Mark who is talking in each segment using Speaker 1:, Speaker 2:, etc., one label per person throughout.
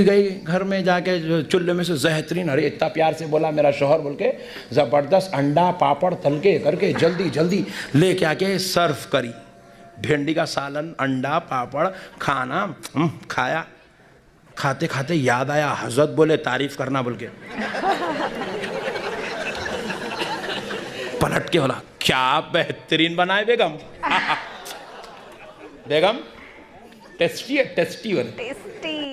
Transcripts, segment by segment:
Speaker 1: गई घर में जाके जो चूल्हे में से जहतरीन, अरे इतना प्यार से बोला मेरा शौहर बोल के, ज़बरदस्त अंडा पापड़ तल के करके जल्दी जल्दी लेके आके सर्व करी। भिंडी का सालन, अंडा पापड़ खाना खाया। खाते खाते याद आया हजरत बोले तारीफ करना बोल के। पलट के बोला क्या बेहतरीन बनाए बेगम। बेगम टेस्टी है, टेस्टी वाली।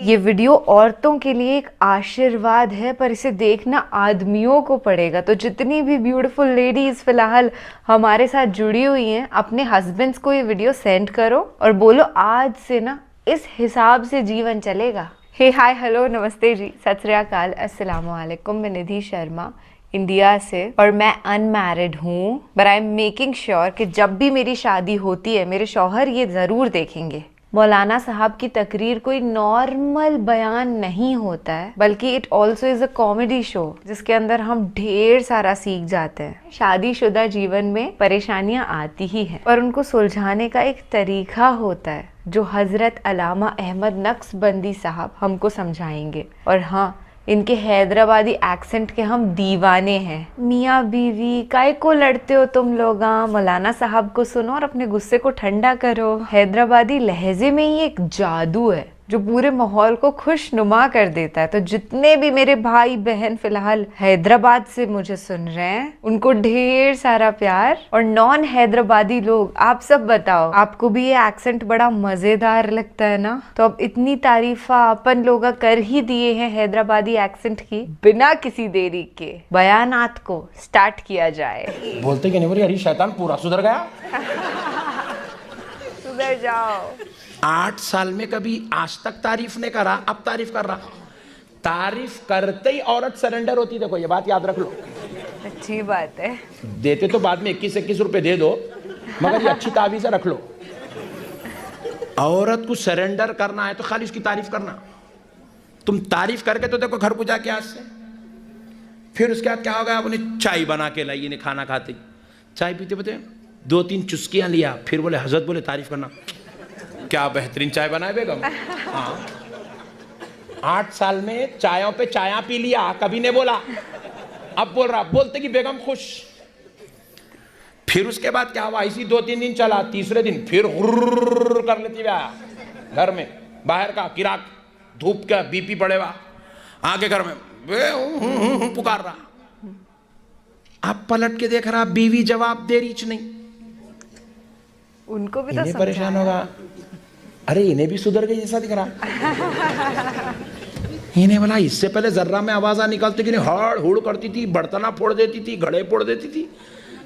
Speaker 2: ये वीडियो औरतों के लिए एक आशीर्वाद है, पर इसे देखना आदमियों को पड़ेगा। तो जितनी भी ब्यूटीफुल लेडीज फिलहाल हमारे साथ जुड़ी हुई हैं, अपने हस्बैंड्स को ये वीडियो सेंड करो और बोलो आज से ना इस हिसाब से जीवन चलेगा। हे हाय हेलो नमस्ते जी, सत श्री अकाल, अस्सलाम वालेकुम। मैं निधि शर्मा इंडिया से और मैं अनमैरिड हूँ, but I am making sure कि जब भी मेरी शादी होती है मेरे शौहर ये ज़रूर देखेंगे। मौलाना साहब की तकरीर कोई नॉर्मल बयान नहीं होता है, बल्कि it also is a comedy show जिसके अंदर हम ढेर सारा सीख जाते हैं। शादीशुदा जीवन में परेशानियां आती ही हैं, पर उनको सुलझाने का एक तरीका होता है जो हज़रत अल्लामा अहमद नक्शबंदी साहब हमको समझाएंगे। और हाँ, इनके हैदराबादी एक्सेंट के हम दीवाने हैं। मियाँ बीवी काहे को लड़ते हो तुम लोग, मौलाना साहब को सुनो और अपने गुस्से को ठंडा करो। हैदराबादी लहजे में ही एक जादू है जो पूरे माहौल को खुशनुमा कर देता है। तो जितने भी मेरे भाई बहन फिलहाल हैदराबाद से मुझे सुन रहे हैं, उनको ढेर सारा प्यार। और नॉन हैदराबादी लोग, आप सब बताओ, आपको भी ये एक्सेंट बड़ा मजेदार लगता है ना? तो अब इतनी तारीफा अपन लोग कर ही दिए हैं हैदराबादी एक्सेंट की, बिना किसी देरी के बयानात को स्टार्ट किया जाए।
Speaker 1: बोलते कि नहीं बोली, अरे शैतान पूरा सुधर गया।
Speaker 2: सुधर जाओ।
Speaker 1: 8 साल में कभी आज तक तारीफ नहीं करा, अब तारीफ कर रहा। तारीफ करते ही औरत सरेंडर होती। देखो ये बात याद रख लो।
Speaker 2: अच्छी बात है।
Speaker 1: देते तो बाद में 21-21 रुपए दे दो, मगर ये अच्छी ताबीज़ रख लो। औरत को सरेंडर करना है तो खाली उसकी तारीफ करना। तुम तारीफ करके तो देखो घर को जाके आज से। फिर उसके बाद क्या होगा, आप उन्हें चाय बना के लाई, इन्हें खाना खाते चाय पीते पीते 2-3 चुस्कियां लिया, फिर बोले हजरत बोले तारीफ करना, क्या बेहतरीन चाय बनाए बेगम। हाँ, 8 साल में चायों पे चाया पी लिया, कभी नहीं बोला, अब बोल रहा। बोलते कि बेगम खुश। फिर उसके बाद क्या हुआ, इसी 2-3 दिन चला, तीसरे दिन फिर हुर्र कर लेती घर में, बाहर का किराक धूप का बीपी बढ़े हुआ, आगे घर में पुकार रहा। अब पलट के देख रहा, बीवी जवाब दे रही नहीं।
Speaker 2: उनको भी तो
Speaker 1: परेशान होगा, अरे इन्हें भी सुधर गई जैसा दिख रहा। इन्हें बोला इससे पहले जर्रा में आवाज़ निकलती कि नहीं, हड़ हुड़ करती थी, बर्तना फोड़ देती थी, घड़े फोड़ देती थी,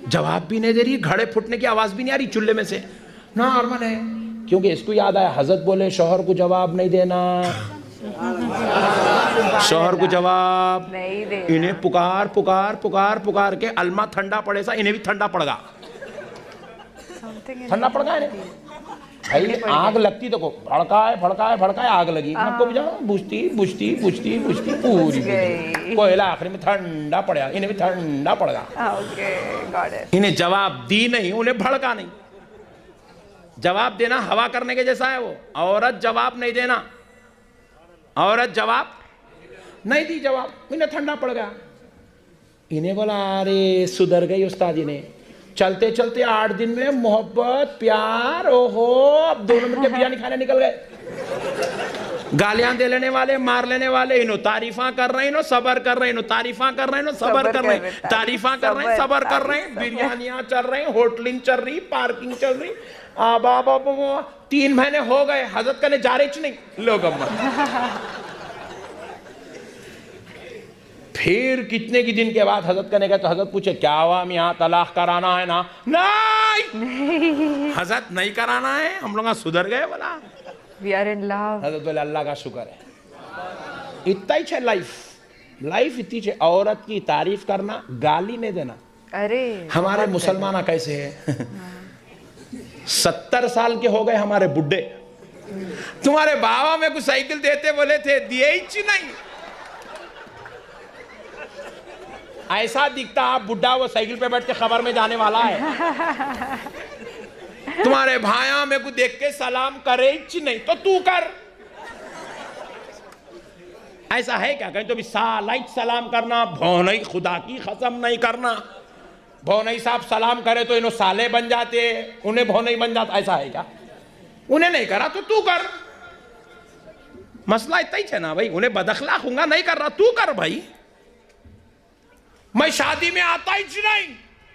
Speaker 1: जवाब भी नहीं दे रही, घड़े फूटने की आवाज़ भी नहीं आ रही चूल्हे में से। नॉर्मल है, क्योंकि इसको याद आया हजरत बोले शौहर को जवाब नहीं देना, शौहर को जवाब
Speaker 2: नहीं देना।
Speaker 1: इन्हें पुकार पुकार पुकार पुकार के अलमा ठंडा पड़े सा, इन्हें भी ठंडा पड़गा, ठंडा पड़ गया भाई। आग लगती तो भड़काए भड़काए भड़काए आग लगी, आपको भी जाओ बुझती बुझती बुझती बुझती पूरी कोयला आखिर में ठंडा पड़ा, इन्हें भी ठंडा पड़ गया। इन्हें जवाब दी नहीं, उन्हें भड़का नहीं। जवाब देना हवा करने के जैसा है वो। औरत जवाब नहीं देना, औरत जवाब नहीं दी, जवाब इन्हें ठंडा पड़ गया। इन्हें बोला अरे सुधर गई उस्ताद। इन्हें चलते चलते 8 दिन में मोहब्बत प्यार, ओहो, अब 2 नंबर के बिरयानी खाने निकल गए। गालियां दे लेने वाले, मार लेने वाले, इन्हों तारीफा कर रहे हैं, इन्हों सबर कर रहे हैं, इन्हों तारीफा कर रहे हैं, इन्हों सबर कर रहे हैं, तारीफा कर रहे हैं, सबर कर रहे हैं, बिरयानियां चल रही, होटलिंग चल रही, पार्किंग चल रही। 3 महीने हो गए, हजरत का नजारे च नहीं लोग। फिर कितने की दिन के बाद हजरत करने गए तो हजरत पूछे क्या हुआ, हम यहाँ तलाक कराना है ना? नहीं हजरत नहीं कराना है, हम लोग सुधर गए। बोला
Speaker 2: वी आर इन लव।
Speaker 1: हजरत बोले अल्लाह का शुक्र है, इतना ही है लाइफ इतनी है। औरत की तारीफ करना, गाली नहीं देना।
Speaker 2: अरे
Speaker 1: हमारे मुसलमान कैसे है 70 साल के हो गए हमारे बुड्ढे, तुम्हारे बाबा में कुछ साइकिल देते बोले थे, दिए ही नहीं। ऐसा दिखता आप बुड्ढा वो साइकिल पे बैठ के खबर में जाने वाला है। तुम्हारे भाया में को देख के सलाम करे ही नहीं, तो तू कर। ऐसा है क्या? कहीं तो भी सालाइत सलाम करना, भौनई खुदा की कसम नहीं करना। भौनई साहब सलाम करे तो इन्हों साले बन जाते, उन्हें भौनई बन जाता, ऐसा है क्या? उन्हें नहीं करा तो तू कर। मसला इतना ही है ना भाई, उन्हें बदअखलाक हूंगा, नहीं कर रहा तू कर भाई। मैं शादी में आता ही नहीं,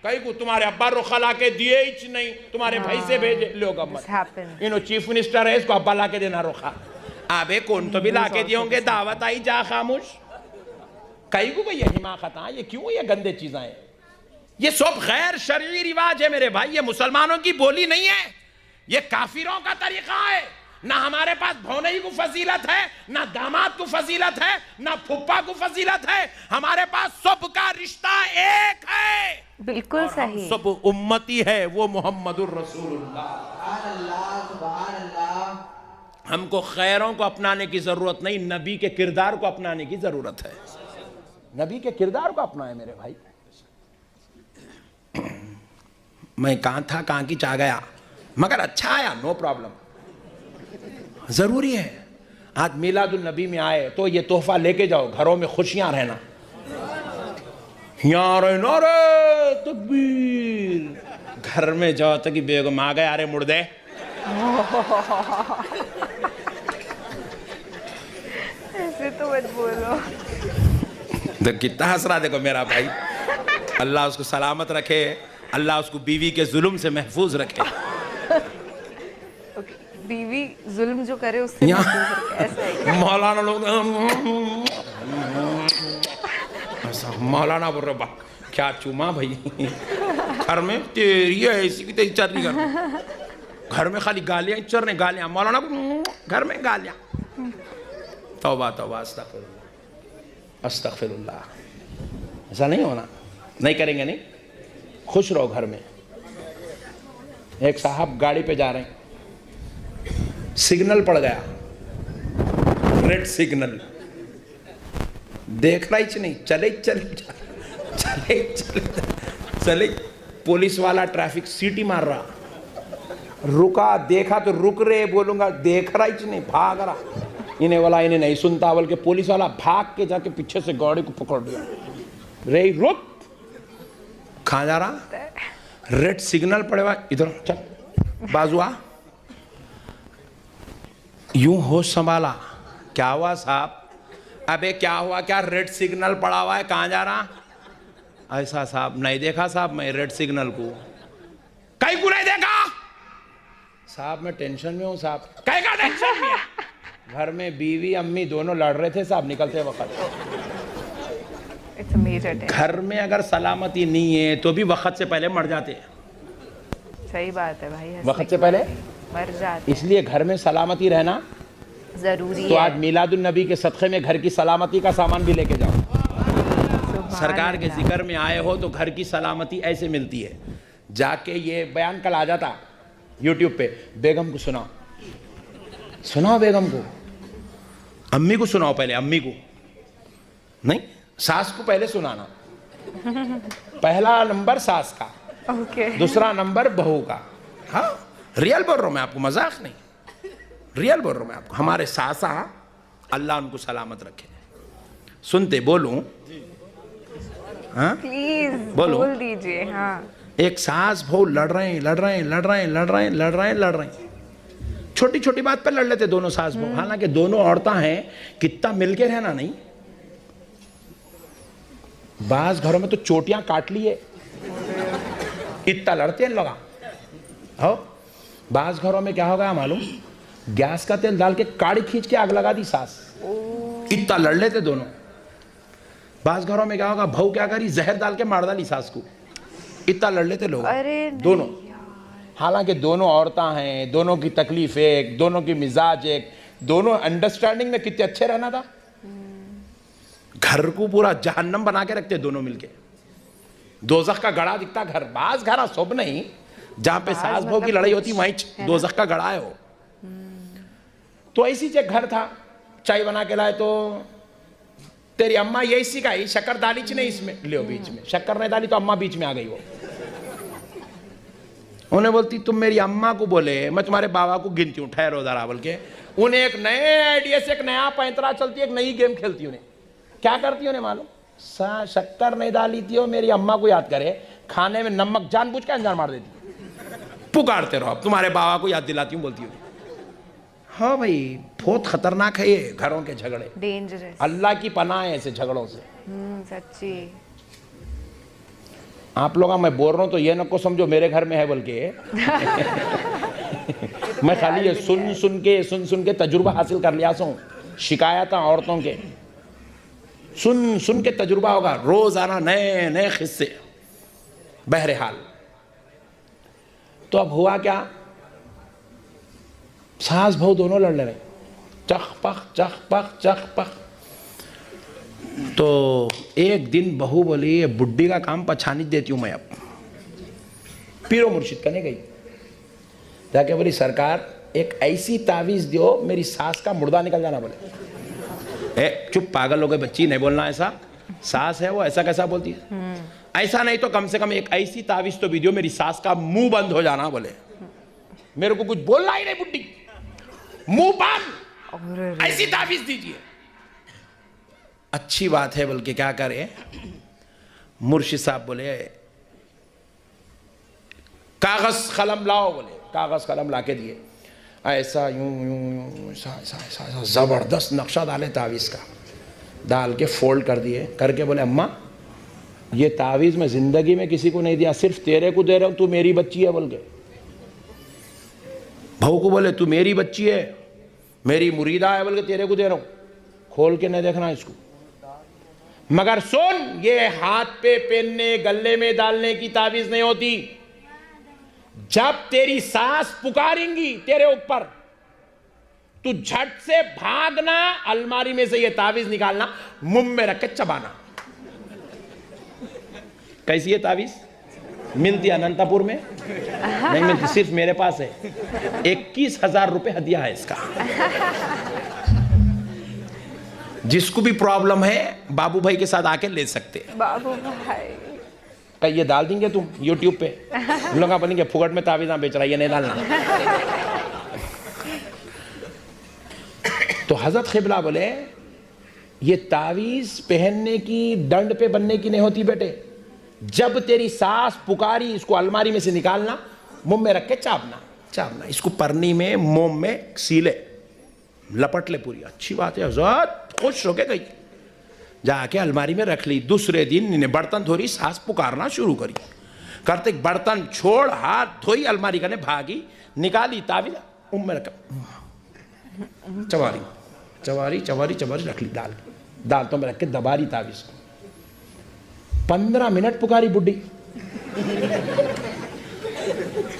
Speaker 1: कहीं को तुम्हारे अब्बा रुखा ला के दिए ही नहीं, तुम्हारे भाई से भेजे लोग। अब इन्हों चीफ मिनिस्टर है, इसको अब्बा ला के देना रुखा। अबे कौन तो भी ला के दिए होंगे, दावत आई जा खामोश। कहीं को भैया हिमाकत, ये क्यों ये गंदे चीजें हैं? ये सब गैर शरई रिवाज है मेरे भाई, ये मुसलमानों की बोली नहीं है, ये काफिरों का तरीका है। ना हमारे पास भौनई को फजीलत है, ना दामाद को फजीलत है, ना फुप्पा को फजीलत है। हमारे पास सबका रिश्ता एक है,
Speaker 2: बिल्कुल सही।
Speaker 1: सब उम्मती है, वो मोहम्मदुर रसूलुल्लाह। हमको खैरों को अपनाने की जरूरत नहीं, नबी के किरदार को अपनाने की जरूरत है। नबी के किरदार को अपनाए मेरे भाई। मैं कहां था, कहां की चा गया, मगर अच्छा आया, नो प्रॉब्लम। जरूरी है आज मिलादुल नबी में आए तो ये तोहफा लेके जाओ, घरों में खुशियां रहना। यहाँ रहना रे तकबीर, घर में जाओ तो कि बेगम आ गए, अरे मुर्दे।
Speaker 2: ऐसे तो मत बोलो।
Speaker 1: तो कितना हंस रहा देखो मेरा भाई। अल्लाह उसको सलामत रखे, अल्लाह उसको बीवी के जुल्म से महफूज रखे।
Speaker 2: बीवी जुल्म जो करे उससे ऐसा है।
Speaker 1: मौलाना लोग मौलाना बोल रहे, क्या चूमा भाई, घर में तेरी ऐसी की तेरी चरनी कर, घर में खाली गालियां चरने, गालियां मौलाना घर में गालियां। तौबा तौबा, अस्तगफिरुल्लाह अस्तगफिरुल्लाह। ऐसा नहीं होना, नहीं करेंगे, नहीं। खुश रहो घर में। एक साहब गाड़ी पे जा रहे हैं, सिग्नल पड़ गया, रेड सिग्नल, देख रहा ही नहीं, चले चले चले चले चले। पुलिस वाला ट्रैफिक सीटी मार रहा, रुका, देखा तो रुक रहे, बोलूंगा देख रहा ही नहीं, भाग रहा। इन्हें वाला इन्हें नहीं सुनता, बोल के पुलिस वाला भाग के जाके पीछे से गाड़ी को पकड़ लिया। रे रुक, कहाँ जा रहा? रेड सिग्नल पड़े हुआ, इधर चल, बाजू आ। यूं होश संभाला, क्या हुआ साहब? अबे क्या हुआ, क्या रेड सिग्नल पड़ा हुआ है, कहाँ जा रहा? ऐसा साहब नहीं देखा साहब, मैं रेड सिग्नल को कहीं को नहीं देखा साहब, मैं टेंशन में हूँ साहब। कहीं का टेंशन में? घर में बीवी अम्मी दोनों लड़ रहे थे साहब निकलते वक्त। घर में अगर सलामती नहीं है तो भी वक्त से पहले मर जाते हैं।
Speaker 2: सही बात है भाई,
Speaker 1: वक्त से पहले
Speaker 2: मर जाते।
Speaker 1: इसलिए घर में सलामती रहना
Speaker 2: जरूरी है।
Speaker 1: तो आज मिलादुल नबी के सदक़े में घर की सलामती का सामान भी लेके जाओ। सरकार के जिक्र में आए हो तो घर की सलामती ऐसे मिलती है। जाके ये बयान कल आ जाता यूट्यूब पे, बेगम को सुनाओ, सुनाओ बेगम को, अम्मी को सुनाओ, पहले अम्मी को नहीं, सास को पहले सुनाना। पहला नंबर सास का, दूसरा नंबर बहू का। हाँ रियल बोल रहा हूं मैं आपको, मजाक नहीं, रियल बोल रहा हूं मैं आपको। हमारे सासा, अल्लाह उनको सलामत रखे। सुनते बोलूं? हाँ
Speaker 2: प्लीज
Speaker 1: बोलो,
Speaker 2: बोल दीजिए। हाँ,
Speaker 1: एक सास बहू लड़ रहे हैं, लड़ रहे हैं, लड़ रहे हैं, लड़ रहे हैं, लड़ रहे हैं, लड़ रहे हैं, छोटी छोटी बात पर लड़ लेते दोनों सास बहू। हालांकि दोनों औरतें हैं, कितना मिलके रहना नहीं। बाज घरों में तो चोटियां काट लिए, इतना लड़ते हैं लोग। हो बाज घरों में क्या हो गया मालूम? गैस का तेल डाल के काड़ी खींच के आग लगा दी सास, इतना लड़ लेते दोनों। बाज घरों में क्या होगा, बहू क्या करी, जहर डाल के मार डाली सास को, इतना लड़ लेते लोग दोनों। हालांकि दोनों औरतें हैं, दोनों की तकलीफ एक, दोनों की मिजाज एक, दोनों अंडरस्टैंडिंग में कितने अच्छे रहना था। घर को पूरा जहन्नम बना के रखते दोनों मिलके, दोजख का गड़ा दिखता घर। बाज घरा सब नहीं, जहां पे सास बहू की लड़ाई होती वहीं दोजख का गड़ा है वो। तो ऐसी एक घर था, चाय बना के लाए तो तेरी अम्मा यही सिखाई, शक्कर डाली नहीं इसमें, लियो बीच में शक्कर नहीं डाली तो अम्मा बीच में आ गई। वो उन्हें बोलती तुम मेरी अम्मा को बोले मैं तुम्हारे बाबा को गिनती हूँ, ठहरो जरा बोल के। उन्हें एक नए आइडिया से एक नया पैंतरा चलती, एक नई गेम खेलती। उन्हें क्या करती उन्हें मालूम, शक्कर नहीं डाली थी, मेरी अम्मा को याद करे, खाने में नमक जानबूझ के अंजार मार देती। पुकारते रहो, अब तुम्हारे बाबा को याद दिलाती हूँ बोलती हूँ। हाँ भाई बहुत खतरनाक है ये घरों के झगड़े,
Speaker 2: डेंजरस।
Speaker 1: अल्लाह की पनाह है ऐसे झगड़ों से।
Speaker 2: सच्ची।
Speaker 1: आप लोग मैं बोल रहा हूँ तो ये न को समझो मेरे घर में है बोल के मैं खाली ये सुन सुन के तजुर्बा हासिल कर लिया हूँ। शिकायत औरतों के सुन सुन के तजुर्बा होगा, रोजाना नए नए किस्से। बहरहाल तो अब हुआ क्या, सास बहू दोनों लड़ रहे, चख पख। तो एक दिन बहू बोली ये बुड्ढी का काम पछानी देती हूं मैं, अब पीरो मुर्शिद करने गई, जाके बोली सरकार एक ऐसी तावीज दो मेरी सास का मुर्दा निकल जाना। बोले ए चुप पागल हो गए बच्ची, नहीं बोलना ऐसा, सास है वो ऐसा कैसा बोलती है, ऐसा नहीं तो कम से कम एक ऐसी तावीज तो भी दो मेरी सास का मुंह बंद हो जाना। बोले मेरे को कुछ बोलना ही नहीं बुड्ढी, मुंह बंद, ऐसी तावीज दीजिए। अच्छी बात है बोल के क्या करे, मुर्शिद साहब बोले कागज कलम लाओ, बोले कागज कलम लाके दिए, ऐसा यूं यूं यूं ऐसा जबरदस्त नक्शा डाले तावीज का, डाल के फोल्ड कर दिए, करके बोले अम्मा ये तावीज मैं जिंदगी में किसी को नहीं दिया, सिर्फ तेरे को दे रहा हूं, तू मेरी बच्ची है बोल के। बहू को बोले तू मेरी बच्ची है, मेरी मुरीदा है बोल के तेरे को दे रहा हूं, खोल के नहीं देखना इसको, मगर सुन ये हाथ पे पहनने गले में डालने की तावीज नहीं होती। जब तेरी सास पुकारेंगी तेरे ऊपर, तू झट से भागना, अलमारी में से ये तावीज निकालना, मुंह में रख के चबाना। कैसी है तावीज, मिलती अनंतपुर में नहीं मिलती, सिर्फ मेरे पास है, 21,000 रुपए हदिया है इसका। जिसको भी प्रॉब्लम है बाबू भाई के साथ आके ले सकते हैं।
Speaker 2: बाबू भाई
Speaker 1: ये डाल देंगे तुम YouTube पे, लोग बनेंगे फुगट में तावीज़ बेच रहा है, ये नहीं डालना। तो हजरत क़िबला बोले ये तावीज़ पहनने की डंड पे बनने की नहीं होती बेटे, जब तेरी सास पुकारी इसको अलमारी में से निकालना, मुंह में रख के चापना, इसको परनी में मोम में सीले लपट ले पूरी। अच्छी बात है हजरत, खुश हो के गई, जाके अलमारी में रख ली। दूसरे दिन इन्हें बर्तन धोरी, सास पुकारना शुरू करी, करते बर्तन छोड़ हाथ धोई, अलमारी करने भागी, निकाली तावीज़ मुंह में रखा, चवारी रख ली, दालतों में रख के दबारी तावीज़। 15 मिनट पुकारी बुड्ढी,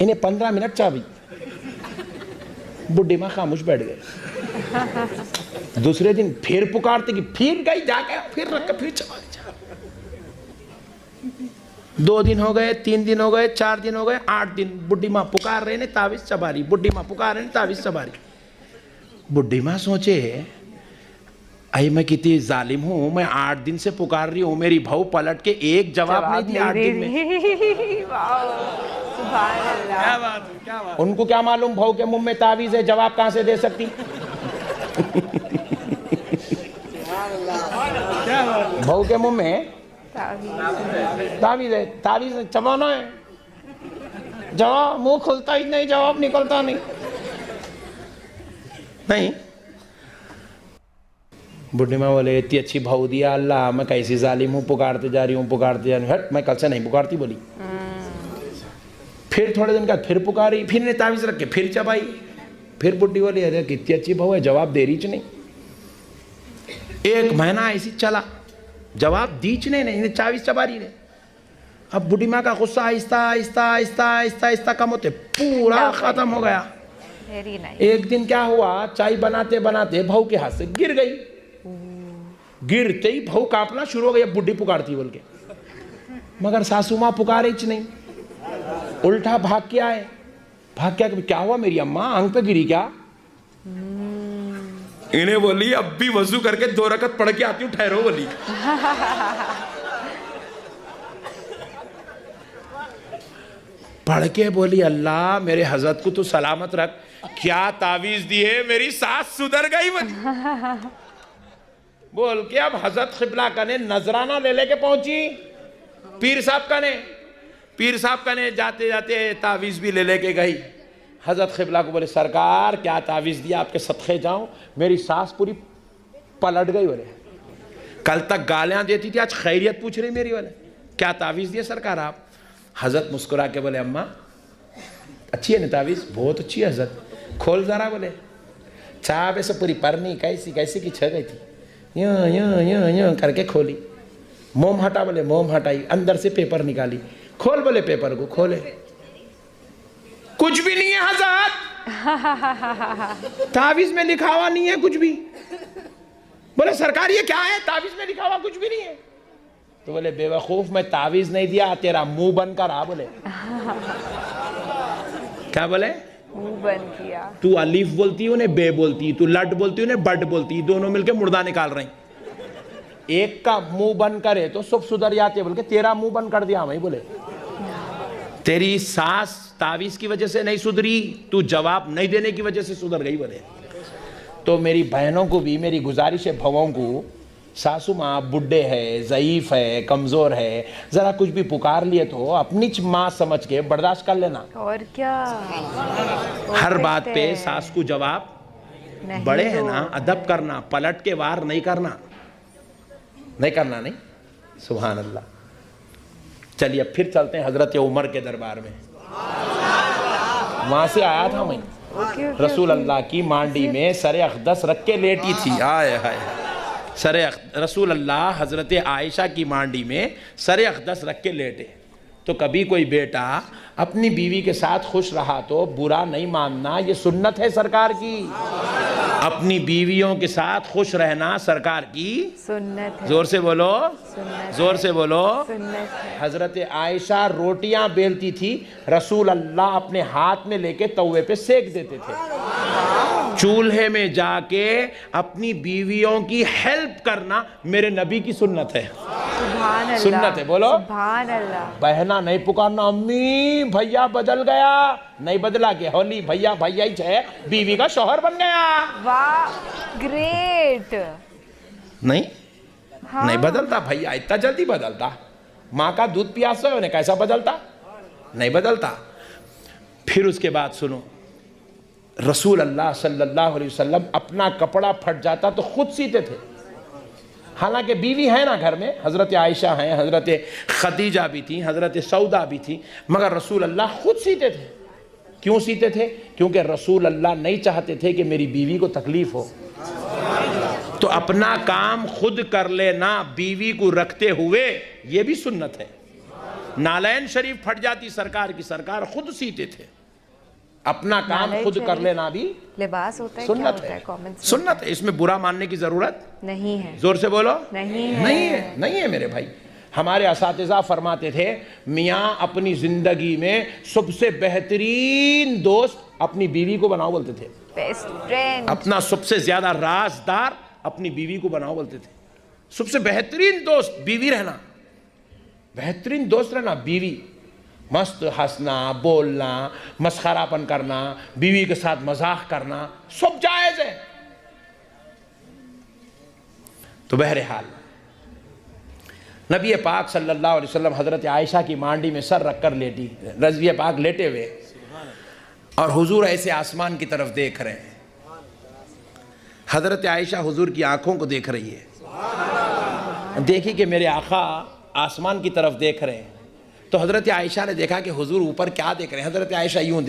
Speaker 1: इन्हें 15 मिनट चाबी, बुड्ढी माँ खामोश बैठ गए। दूसरे दिन फिर पुकारते कि फिर गई, जाके फिर रख के फिर चबा। 2 दिन हो गए, 3 दिन हो गए, 4 दिन हो गए, 8 दिन, बुड्ढी माँ पुकार रहे ने तावीज़ चबा रही, बुड्ढी माँ पुकार रहे ने तावीज़ चबा रही। बुड्ढी माँ सोचे अरे मैं कितनी जालिम हूँ, मैं 8 दिन से पुकार रही हूँ, मेरी बहू पलट के एक जवाब नहीं दिया 8 दिन में। क्या बात। उनको क्या मालूम बहू के मुंह में तावीज़ है, जवाब कहाँ से दे सकती। बहू के मुंह में तावीज़ है, तावीज़ चबाना है, जवाब मुंह खुलता ही नहीं, जवाब निकलता नहीं। बुढ़ी माँ बोले इतनी अच्छी बहू दिया अल्लाह, मैं कैसी जालिम हूँ, पुकारते जा रही हूँ, हट मैं कल से नहीं पुकारती बोली। फिर थोड़े दिन बाद फिर पुकारी, फिर ने तावीज़ रख के फिर चबाई, फिर बुढ़ी बोली अरे कितनी अच्छी बहू है, जवाब दे रही नहीं। 1 महीना ऐसी चला, जवाब दीच नहीं, तावीज़ चबा रही ने। अब बुढ़ी माँ का गुस्सा आहिस्ता कम होते पूरा खत्म हो गया। एक दिन क्या हुआ, चाय बनाते बनाते बहू के हाथ से गिर गई, गिरते ही बहू कांपना शुरू हो गई, बुढ़ी पुकारती बोल के, मगर सासू माँ पुकारे ही नहीं, उल्टा भाग के आए। क्या हुआ मेरी अम्मा आंख पे गिरी क्या। इन्हें बोली अब भी वजू करके 2 रकत पढ़ के आती हूँ, ठहरो बोली। पढ़ के बोली अल्लाह मेरे हजरत को तो सलामत रख, क्या तावीज दिए, मेरी सास सुधर गई। बोल के अब हजरत क़िबला कने नजराना ले लेके पहुंची पीर साहब कने जाते जाते तावीज भी ले लेके गई। हजरत क़िबला को बोले सरकार क्या तावीज दिया, आपके सदक़े जाऊं, मेरी सास पूरी पलट गई। बोले कल तक गालियां देती थी, आज खैरियत पूछ रही मेरी। बोले क्या तावीज दिया सरकार आप। हजरत मुस्कुरा के बोले अम्मा अच्छी है ना तावीज, बहुत अच्छी है हजरत, खोल जरा। बोले चाप ऐसे पूरी परनी कैसी कैसी की छह गई थी, यूं यूं यूं यूं करके खोली। मोम हटा, बोले मोम हटाई, अंदर से पेपर निकाली, खोल, बोले पेपर को खोले, कुछ भी नहीं है हजरत, तावीज में लिखा हुआ नहीं है कुछ भी। बोले सरकार ये क्या है, तावीज में लिखा हुआ कुछ भी नहीं है। तो बोले बेवकूफ मैं तावीज नहीं दिया, तेरा मुंह बंद कर आ। बोले क्या बोले,
Speaker 2: मुंह बंद किया।
Speaker 1: तू अलीफ बोलती है उन्हें बे बोलती, तू लट बोलती है उन्हें बट बोलती, दोनों मिलके मुर्दा निकाल रही। एक का मुंह बंद करे तो सब सुधर जाते, बोल के तेरा मुंह बंद कर दिया मैं। बोले तेरी सास तावीज की वजह से नहीं सुधरी, तू जवाब नहीं देने की वजह से सुधर गई। बोले तो मेरी बहनों को भी मेरी गुजारिश है, भवों को, सासू माँ बुढ़े है, ज़ईफ़ है, कमज़ोर है, ज़रा कुछ भी पुकार लिए तो अपनी माँ समझ के बर्दाश्त कर लेना।
Speaker 2: और क्या,
Speaker 1: हर बात पे सास को जवाब, बड़े हैं ना, अदब करना, पलट के वार नहीं करना, नहीं। सुभान अल्लाह। चलिए अब फिर चलते हैं हजरत उमर के दरबार में। वहां से आया था मैं, रसूल अल्लाह की मांडी में सरे अक़दस रख के लेटी थी। आए हाय, रसूल अल्लाह हजरत आयशा की मांडी में सरे अक़दस रख के लेटे। तो कभी कोई बेटा अपनी बीवी के साथ खुश रहा तो बुरा नहीं मानना, ये सुन्नत है सरकार की। अपनी बीवियों के साथ खुश रहना सरकार की
Speaker 2: सुन्नत है।
Speaker 1: जोर से बोलो, जोर से बोलो।
Speaker 2: हजरत
Speaker 1: आयशा रोटियां बेलती थी, रसूल अल्लाह अपने हाथ में लेके तवे पे सेक देते थे। चूल्हे में जाके अपनी बीवियों की हेल्प करना मेरे नबी की सुन्नत है।
Speaker 2: सुभान अल्लाह,
Speaker 1: सुन्नत है, बोलो
Speaker 2: सुभान अल्लाह।
Speaker 1: बहना नहीं पुकारना, अम्मी भैया बदल गया, नहीं बदला के होली भैया भैया ही है, बीवी का शौहर बन गया।
Speaker 2: वाह ग्रेट।
Speaker 1: नहीं
Speaker 2: हाँ।
Speaker 1: नहीं बदलता भैया, इतना जल्दी बदलता। माँ का दूध पियासा उन्हें कैसा बदलता, नहीं बदलता। फिर उसके बाद सुनो, रसूल अल्लाह सल्लल्लाहु अलैहि वसल्लम अपना कपड़ा फट जाता तो खुद सीते थे। हालांकि बीवी है ना घर में, हज़रत आयशा हैं, हज़रत खदीजा भी थी, हज़रत सौदा भी थी, मगर रसूल अल्लाह खुद सीते थे। क्यों सीते थे? क्योंकि रसूल अल्लाह नहीं चाहते थे कि मेरी बीवी को तकलीफ हो। तो अपना काम खुद कर लेना बीवी को रखते हुए, ये भी सुन्नत है। नालैन शरीफ फट जाती सरकार की, सरकार खुद सीते थे। अपना काम खुद कर लेना भी
Speaker 2: लिबास होता है,
Speaker 1: सुन्नत है, सुन्नत है। इसमें बुरा मानने की जरूरत
Speaker 2: नहीं है।
Speaker 1: जोर से बोलो,
Speaker 2: नहीं है,
Speaker 1: नहीं है मेरे भाई। हमारे असातिज़ा फरमाते थे, मियाँ अपनी जिंदगी में सबसे बेहतरीन दोस्त अपनी बीवी को बनाओ बोलते थे।
Speaker 2: बेस्ट फ्रेंड,
Speaker 1: अपना सबसे ज्यादा राजदार अपनी बीवी को बनाओ बोलते थे। सबसे बेहतरीन दोस्त बीवी रहना, बेहतरीन दोस्त रहना बीवी। मस्त हंसना, बोलना, मस्खरापन करना, बीवी के साथ मजाक करना, सब जायज है। तो बहरहाल नबी पाक सल्लल्लाहु अलैहि वसल्लम हजरत आयशा की मांडी में सर रखकर लेटी, नबी पाक लेटे हुए और हुजूर ऐसे आसमान की तरफ देख रहे हैं। हजरत आयशा हुजूर की आंखों को देख रही है। देखी कि मेरे आका आसमान की तरफ देख रहे हैं। तो हजरत आयशा ने देखा कि हुजूर ऊपर क्या देख रहे हैं। हजरत आयशा यूं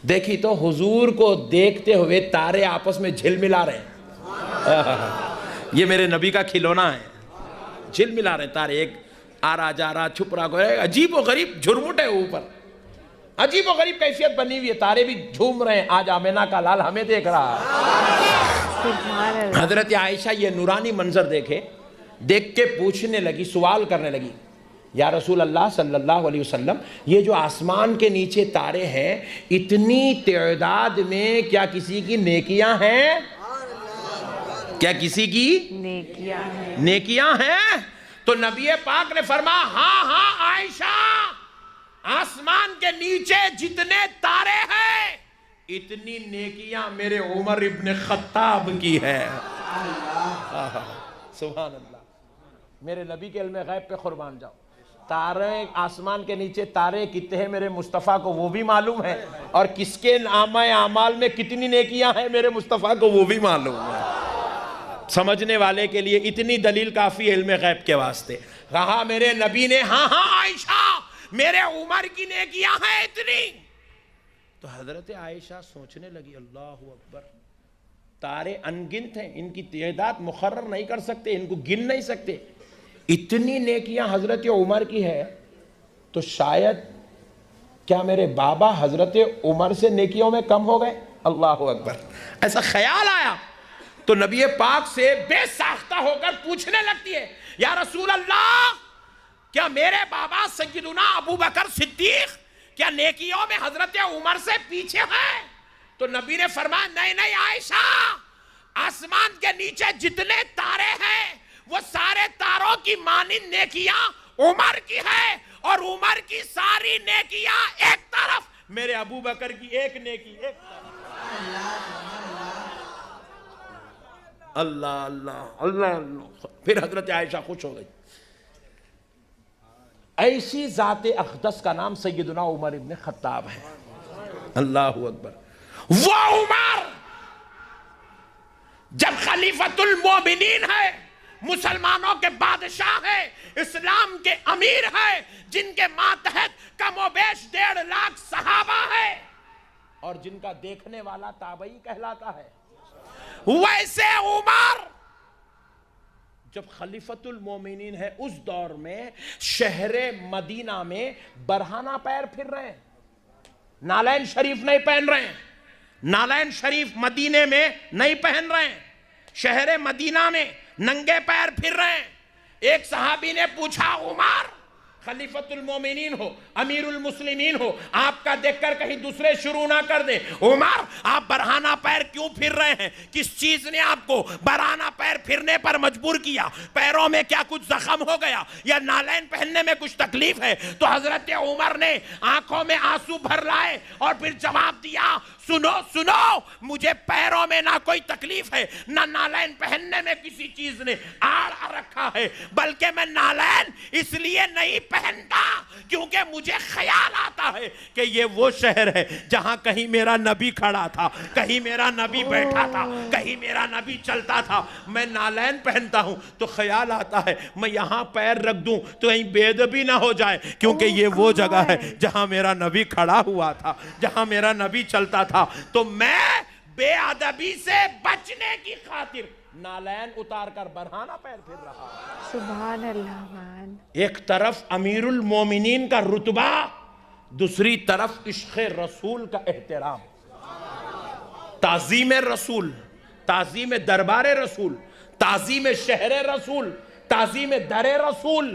Speaker 1: देखी तो हुजूर को देखते हुए तारे आपस में झिलमिला रहे हैं। ये मेरे नबी का खिलौना है, झिलमिला रहे तारे, एक आ रहा जा रहा, छुप रहा, अजीब व गरीब झुरमुट है ऊपर, अजीब व गरीब कैफियत बनी हुई है। तारे भी झूम रहे हैं, आज आमिना का लाल हमें देख रहा है। हजरत आयशा ये नूरानी मंजर देख के पूछने लगी, सवाल करने लगी, या रसूल अल्लाह सल्लल्लाहु अलैहि वसल्लम, ये जो आसमान के नीचे तारे हैं, इतनी तादाद में क्या किसी की नेकियां हैं? क्या किसी की नेकियां हैं? तो नबी पाक ने फरमाया, हाँ हाँ आयशा, आसमान के नीचे जितने तारे हैं इतनी नेकियां मेरे उमर इब्न खत्ताब की है। सुभान अल्लाह। मेरे नबी के इल्म गैब पे कुर्बान जाओ। तारे आसमान के नीचे तारे कितने हैं मेरे मुस्तफ़ा को वो भी मालूम है, और किसके नामे आमाल में कितनी नेकियां हैं मेरे मुस्तफ़ा को वो भी मालूम है। समझने वाले के लिए इतनी दलील काफी है इल्म गैब के वास्ते। कहा मेरे नबी ने, हाँ हाँ आयशा मेरे उमर की नेकियां हैं इतनी। तो हजरत आयशा सोचने लगी, अल्लाह अकबर, तारे अनगिनत हैं, इनकी तादाद मुकर्रर नहीं कर सकते, इनको गिन नहीं सकते, इतनी नेकियां हजरत उमर की है, तो शायद क्या मेरे बाबा हजरत उमर से नेकियों में कम हो गए? अल्लाह अकबर। ऐसा ख्याल आया तो नबी पाक से बेसाख्ता होकर पूछने लगती है, या रसूल अल्लाह, क्या मेरे बाबा सय्यदुना अबू बकर सिद्दीक क्या नेकियों में हजरत उमर से पीछे हैं? तो नबी ने फरमाया, नहीं नहीं आयशा, आसमान के नीचे जितने तारे हैं वो सारे तारों की मानिंद नेकियां उमर की है, और उमर की सारी नेकियां एक तरफ, मेरे अबू बकर की एक नेकी एक तरफ। अल्लाह अल्लाह अल्लाह अल्लाह। फिर हजरत आयशा खुश हो गई। ऐसी जाते अक़दस का नाम सय्यदुना उमर इब्न खत्ताब है। अल्लाह अकबर। वो उमर जब खलीफतुल मोमिनीन है, मुसलमानों के बादशाह है, इस्लाम के अमीर है, जिनके मातहत कमोबेश 1.5 लाख सहाबा है, और जिनका देखने वाला ताबई कहलाता है, वैसे उमर जब खलीफतुल मोमिनीन है उस दौर में शहरे मदीना में बरहाना पैर फिर रहे हैं, नालैन शरीफ नहीं पहन रहे हैं, नालैन शरीफ मदीने में नहीं पहन रहे हैं, शहरे मदीना में नंगे पैर फिर रहे हैं। एक सहाबी ने पूछा, उमर खलीफतुल मोमिनीन हो, अमीरुल मुस्लिमीन हो, आपका देखकर कहीं दूसरे शुरू ना कर दे, उमर आप बरहाना पैर क्यों फिर रहे हैं? किस चीज ने आपको बरहाना पैर फिरने पर मजबूर किया? पैरों में क्या कुछ जख्म हो गया, या नालैन पहनने में कुछ तकलीफ है? तो हजरत उमर ने आंखों में आंसू भर लाए और फिर जवाब दिया, सुनो सुनो, मुझे पैरों में ना कोई तकलीफ है, ना नालैन पहनने में किसी चीज ने आड़ रखा है, बल्कि मैं नालैन इसलिए नहीं पहनता क्योंकि मुझे ख्याल आता है कि ये वो शहर है जहां कहीं मेरा नबी खड़ा था, कहीं मेरा नबी बैठा था, कहीं मेरा नबी चलता था। मैं नालैन पहनता हूं तो ख्याल आता है मैं यहां पैर रख दूं तो कहीं बेदबी ना हो जाए, क्योंकि ये वो जगह है जहां मेरा नबी खड़ा हुआ था, जहां मेरा नबी चलता था। तो मैं बेअदबी से बचने की खातिर नालैन उतार कर बरहाना पैर फिर रहा।
Speaker 2: सुभान अल्लाह।
Speaker 1: एक तरफ अमीरुल मोमिनीन का रुतबा, दूसरी तरफ इश्क़ रसूल का एहतराम, ताज़ीम रसूल, ताज़ीम दरबार रसूल, ताज़ीम शहर रसूल, ताज़ीम दर रसूल।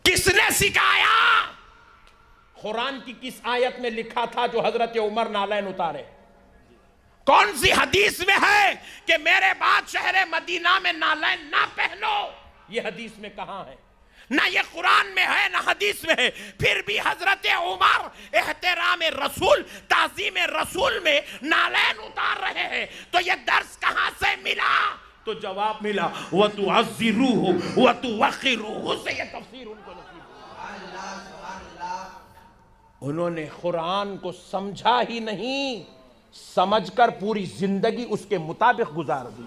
Speaker 1: किसने सिखाया? कुरान की किस आयत में लिखा था जो हजरत उमर नालैन उतारे? कौन सी हदीस में है कि मेरे बाद शहर मदीना में नालैन ना पहनो? ये हदीस में कहां है? ना ये कुरान में है ना हदीस में है। फिर भी हजरत उमर एहतराम रसूल, ताज़ीम रसूल में नालैन उतार रहे हैं। तो ये दर्स कहां से मिला? तो जवाब मिला, व तुअज़्ज़िरूहु व तुवक़्क़िरूहु से। ये तफसीर उनको नसीब। उन्होंने कुरान को समझा ही नहीं, समझकर पूरी जिंदगी उसके मुताबिक गुजार दी।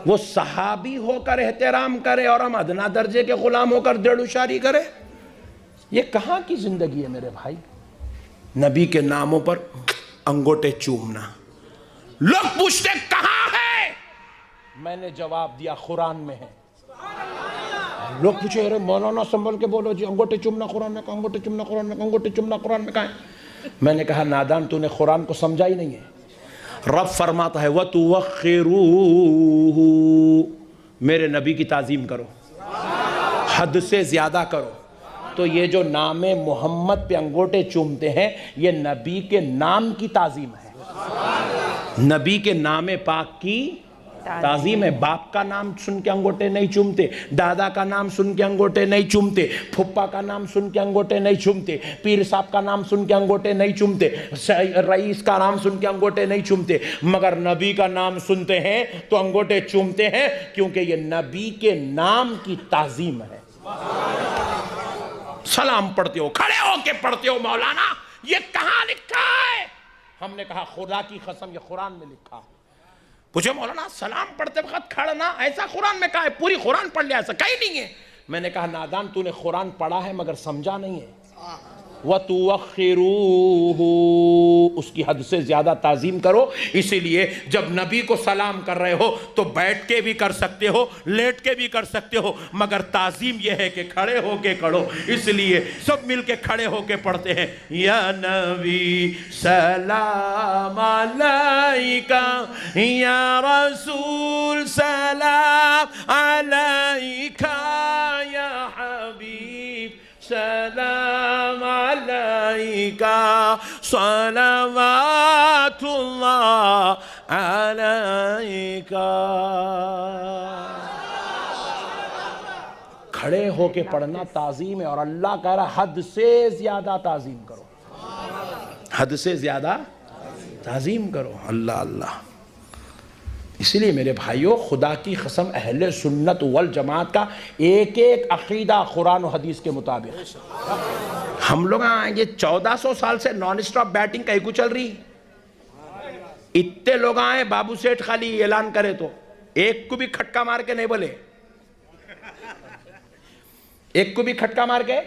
Speaker 1: वो सहाबी होकर एहतराम करे और हम अदना दर्जे के गुलाम होकर देड़ुशारी करे? ये कहां की जिंदगी है मेरे भाई? नबी के नामों पर अंगूठे चूमना। लोग पूछते कहां है, मैंने जवाब दिया कुरान में है। लोग पूछे, अरे मौलाना संभल के बोलो जी, अंगूठे चूमना कुरान में कहा, अंगूठे चूमना कुरान में, अंगूठे चूमना कुरान में कहा है? मैंने कहा, नादान, तूने कुरान को समझा ही नहीं है। रब फरमाता है, व तुवक़्क़िरूहु, मेरे नबी की ताज़ीम करो, हद से ज़्यादा करो। तो ये जो नाम मोहम्मद पे अंगूठे चूमते हैं, ये नबी के नाम की ताज़ीम है, नबी के नाम पाक की ताजीम है। बाप का नाम सुन के अंगूठे नहीं चूमते, दादा का नाम सुन के अंगूठे नहीं चूमते, फुप्पा का नाम सुन के अंगूठे नहीं चूमते, पीर साहब का नाम सुन के अंगूठे नहीं चूमते, रईस का नाम सुन के अंगूठे नहीं चूमते, मगर नबी का नाम सुनते हैं तो अंगूठे चूमते हैं, क्योंकि ये नबी के नाम की ताजीम है। सलाम पढ़ते हो, खड़े होके पढ़ते हो मौलाना, ये कहां लिखा है? हमने कहा खुदा की कसम ये कुरान में लिखा। पूछे मौलाना सलाम पढ़ते वक्त खड़ना ऐसा कुरान में कहा है? पूरी कुरान पढ़ लिया, ऐसा कहीं नहीं है। मैंने कहा नादान तूने कुरान पढ़ा है मगर समझा नहीं है। वतुअख्खिरूहु, उसकी हद से ज्यादा ताजीम करो। इसीलिए जब नबी को सलाम कर रहे हो तो बैठ के भी कर सकते हो, लेट के भी कर सकते हो, मगर ताजीम यह है कि खड़े होके करो। इसलिए सब मिलके खड़े होके पढ़ते हैं, या नबी सलाम अलैका, या रसूल सलाम अलैका, या हबीब सलाम अलैका, सलावातुल्लाह अलैका। खड़े होके पढ़ना ताजीम है, और अल्लाह कह रहा हद से ज्यादा ताजीम करो, हद से ज्यादा ताजीम करो। अल्लाह अल्लाह। इसीलिए मेरे भाइयों, खुदा की कसम अहले सुन्नत वल जमात का एक एक अकीदा कुरान और हदीस के मुताबिक। हम लोग आएंगे 1400 साल से नॉन स्टॉप बैटिंग कहीं को चल रही, इतने लोग आए बाबू सेठ खाली ऐलान करे तो एक को भी खटका मार के नहीं बोले, एक को भी खटका मार के।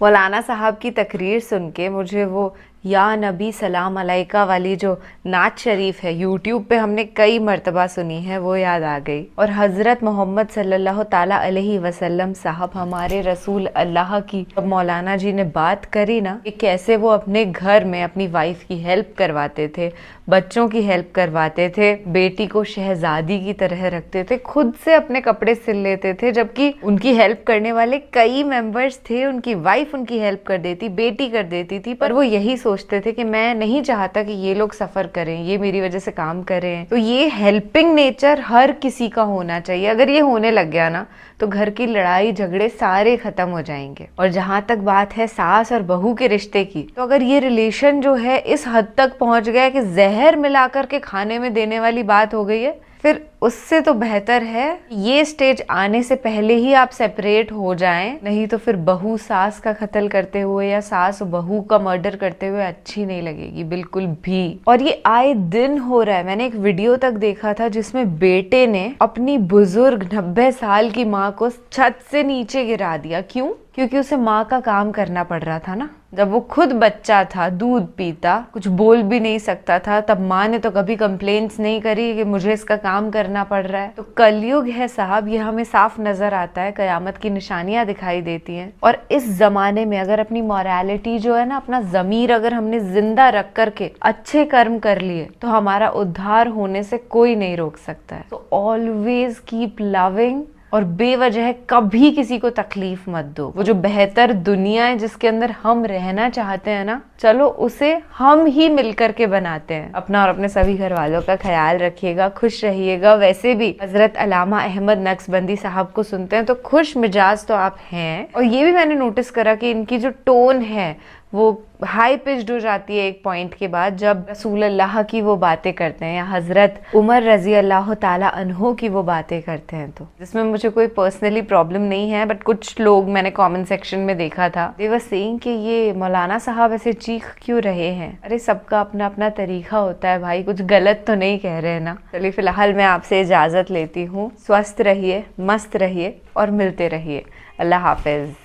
Speaker 2: मौलाना साहब की तकरीर सुन के मुझे वो या नबी सलाम अलैका वाली जो नात शरीफ है यूट्यूब पे हमने कई मर्तबा सुनी है, वो याद आ गई। और हज़रत मोहम्मद सल्लल्लाहु ताला अलैहि वसल्लम साहब हमारे रसूल अल्लाह की जब मौलाना जी ने बात करी ना कि कैसे वो अपने घर में अपनी वाइफ की हेल्प करवाते थे, बच्चों की हेल्प करवाते थे, बेटी को शहजादी की तरह रखते थे, खुद से अपने कपड़े सिल लेते थे, जबकि उनकी हेल्प करने वाले कई मेंबर्स थे, उनकी वाइफ उनकी हेल्प कर देती, बेटी कर देती थी, पर वो यही सोचते थे कि मैं नहीं चाहता कि ये लोग सफर करें, ये मेरी वजह से काम करें। तो ये हेल्पिंग नेचर हर किसी का होना चाहिए। अगर ये होने लग गया ना तो घर की लड़ाई झगड़े सारे खत्म हो जाएंगे। और जहां तक बात है सास और बहू के रिश्ते की, तो अगर ये रिलेशन जो है इस हद तक पहुंच गया कि जहर मिलाकर के खाने में देने वाली बात हो गई है, फिर उससे तो बेहतर है ये स्टेज आने से पहले ही आप सेपरेट हो जाएं, नहीं तो फिर बहू सास का कत्ल करते हुए या सास बहू का मर्डर करते हुए अच्छी नहीं लगेगी बिल्कुल भी। और ये आए दिन हो रहा है। मैंने एक वीडियो तक देखा था जिसमें बेटे ने अपनी बुजुर्ग 90 साल की माँ को छत से नीचे गिरा दिया। क्यों? क्योंकि उसे माँ का काम करना पड़ रहा था ना। जब वो खुद बच्चा था, दूध पीता, कुछ बोल भी नहीं सकता था, तब माँ ने तो कभी कंप्लेंट्स नहीं करी कि मुझे इसका काम करना पड़ रहा है। तो कलयुग है साहब, ये हमें साफ नजर आता है, कयामत की निशानियां दिखाई देती हैं। और इस जमाने में अगर अपनी मॉरलिटी जो है ना, अपना जमीर अगर हमने जिंदा रख करके अच्छे कर्म कर लिए तो हमारा उद्धार होने से कोई नहीं रोक सकता है। तो ऑलवेज कीप लविंग, और बेवजह कभी किसी को तकलीफ मत दो। वो जो बेहतर दुनिया है जिसके अंदर हम रहना चाहते हैं ना, चलो उसे हम ही मिलकर के बनाते हैं। अपना और अपने सभी घर वालों का ख्याल रखिएगा, खुश रहिएगा। वैसे भी हजरत अल्लामा अहमद नक्शबंदी साहब को सुनते हैं तो खुश मिजाज तो आप हैं। और ये भी मैंने नोटिस करा कि इनकी जो टोन है वो हाई पिच्ड हो जाती है एक पॉइंट के बाद, जब रसूल अल्लाह की वो बातें करते हैं या हजरत उमर रजी अल्लाह ताला अन्हो की वो बातें करते हैं। तो जिसमें मुझे कोई पर्सनली प्रॉब्लम नहीं है, बट कुछ लोग मैंने कमेंट सेक्शन में देखा था, दे वर सेइंग कि ये मौलाना साहब ऐसे चीख क्यों रहे हैं। अरे सबका अपना अपना तरीका होता है भाई, कुछ गलत तो नहीं कह रहे ना। चलिए फिलहाल मैं आपसे इजाजत लेती हूँ। स्वस्थ रहिए, मस्त रहिए और मिलते रहिए। अल्लाह हाफिज।